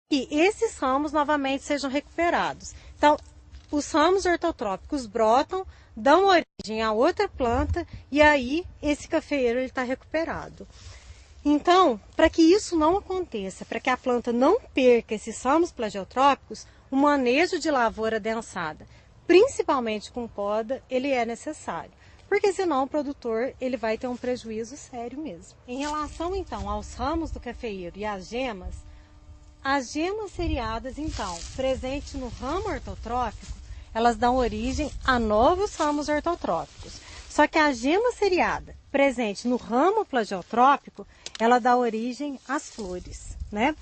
que esses ramos novamente sejam recuperados. Então, os ramos ortotrópicos brotam, dão origem a outra planta e aí esse cafeeiro está recuperado. Então, para que isso não aconteça, para que a planta não perca esses ramos plagiotrópicos, o manejo de lavoura densada, principalmente com poda, ele é necessário. Porque senão o produtor ele vai ter um prejuízo sério mesmo. Em relação então aos ramos do cafeeiro e as gemas seriadas então, presentes no ramo ortotrópico, elas dão origem a novos ramos ortotrópicos. Só que a gema seriada, presente no ramo plagiotrópico, ela dá origem às flores, né?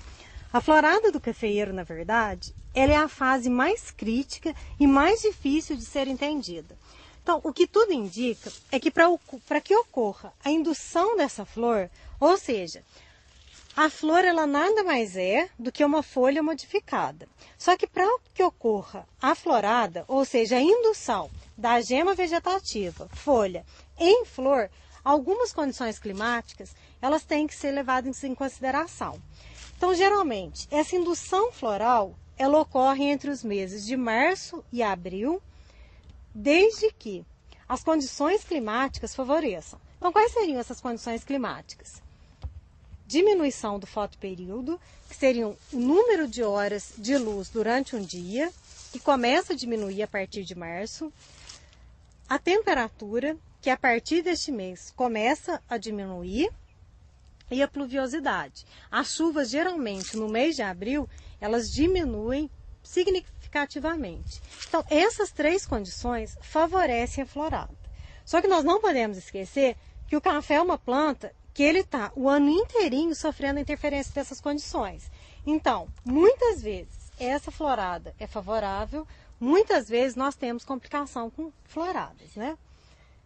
A florada do cafeeiro, na verdade, ela é a fase mais crítica e mais difícil de ser entendida. Então, o que tudo indica é que para que ocorra a indução dessa flor, ou seja, a flor ela nada mais é do que uma folha modificada. Só que para que ocorra a florada, ou seja, a indução da gema vegetativa, folha, em flor, algumas condições climáticas elas têm que ser levadas em consideração. Então, geralmente, essa indução floral ela ocorre entre os meses de março e abril, desde que as condições climáticas favoreçam. Então, quais seriam essas condições climáticas? Diminuição do fotoperíodo, que seriam o número de horas de luz durante um dia, que começa a diminuir a partir de março. A temperatura, que a partir deste mês começa a diminuir. E a pluviosidade. As chuvas, geralmente, no mês de abril, elas diminuem significativamente. Então, essas três condições favorecem a florada. Só que nós não podemos esquecer que o café é uma planta que ele está o ano inteirinho sofrendo a interferência dessas condições. Então, muitas vezes, essa florada é favorável, muitas vezes nós temos complicação com floradas, né?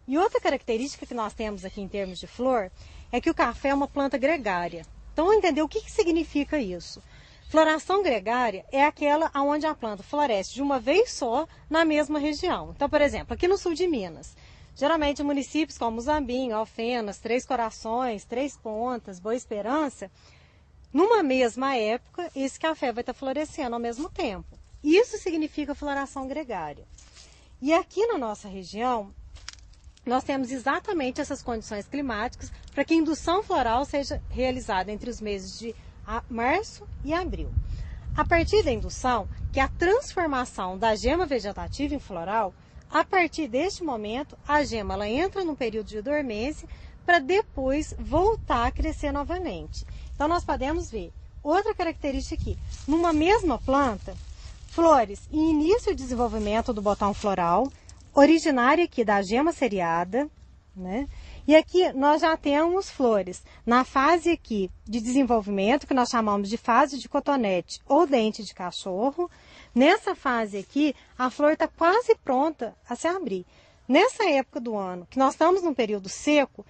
E outra característica que nós temos aqui em termos de flor é que o café é uma planta gregária. Então, vamos entender o que significa isso. Floração gregária é aquela onde a planta floresce de uma vez só na mesma região. Então, por exemplo, aqui no sul de Minas, geralmente municípios como Muzambinho, Alfenas, Três Corações, Três Pontas, Boa Esperança, numa mesma época, esse café vai estar florescendo ao mesmo tempo. Isso significa floração gregária. E aqui na nossa região, nós temos exatamente essas condições climáticas para que a indução floral seja realizada entre os meses de março e abril. A partir da indução, que é a transformação da gema vegetativa em floral, a partir deste momento, a gema ela entra num período de dormência para depois voltar a crescer novamente. Então, nós podemos ver outra característica aqui. Numa mesma planta, flores em início de desenvolvimento do botão floral, originária aqui da gema seriada, né? E aqui nós já temos flores na fase aqui de desenvolvimento, que nós chamamos de fase de cotonete ou dente de cachorro. Nessa fase aqui, a flor está quase pronta a se abrir. Nessa época do ano, que nós estamos num período seco,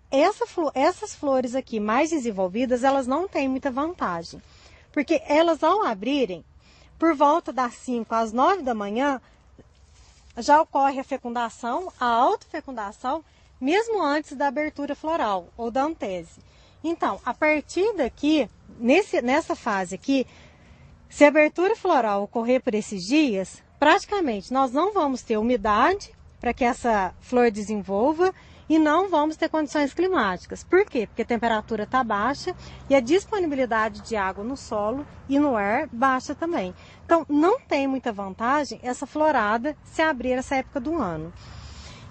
essas flores aqui mais desenvolvidas, elas não têm muita vantagem. Porque elas, ao abrirem, por volta das 5 às 9 da manhã, já ocorre a fecundação, a autofecundação, mesmo antes da abertura floral ou da antese. Então, a partir daqui, nessa fase aqui, se a abertura floral ocorrer por esses dias, praticamente nós não vamos ter umidade para que essa flor desenvolva e não vamos ter condições climáticas. Por quê? Porque a temperatura está baixa e a disponibilidade de água no solo e no ar baixa também. Então, não tem muita vantagem essa florada se abrir essa época do ano.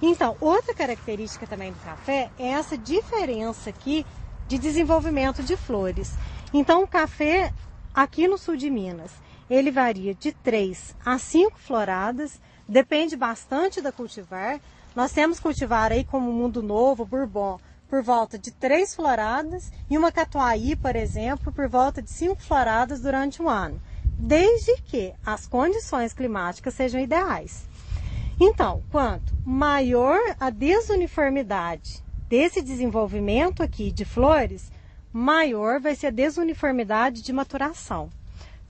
Então, outra característica também do café é essa diferença aqui de desenvolvimento de flores. Então, o café aqui no sul de Minas, ele varia de 3 a 5 floradas, depende bastante da cultivar. Nós temos cultivar aí como Mundo Novo, Bourbon, por volta de 3 floradas e uma Catuai, por exemplo, por volta de 5 floradas durante um ano, desde que as condições climáticas sejam ideais. Então, quanto maior a desuniformidade desse desenvolvimento aqui de flores, maior vai ser a desuniformidade de maturação.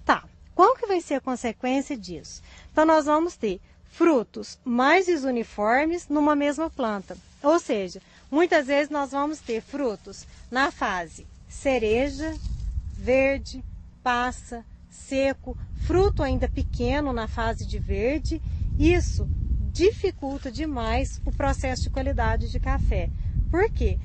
Tá, qual que vai ser a consequência disso? Então, nós vamos ter frutos mais desuniformes numa mesma planta. Ou seja, muitas vezes nós vamos ter frutos na fase cereja, verde, passa, seco, fruto ainda pequeno na fase de verde. Isso dificulta demais o processo de qualidade de café. Por quê?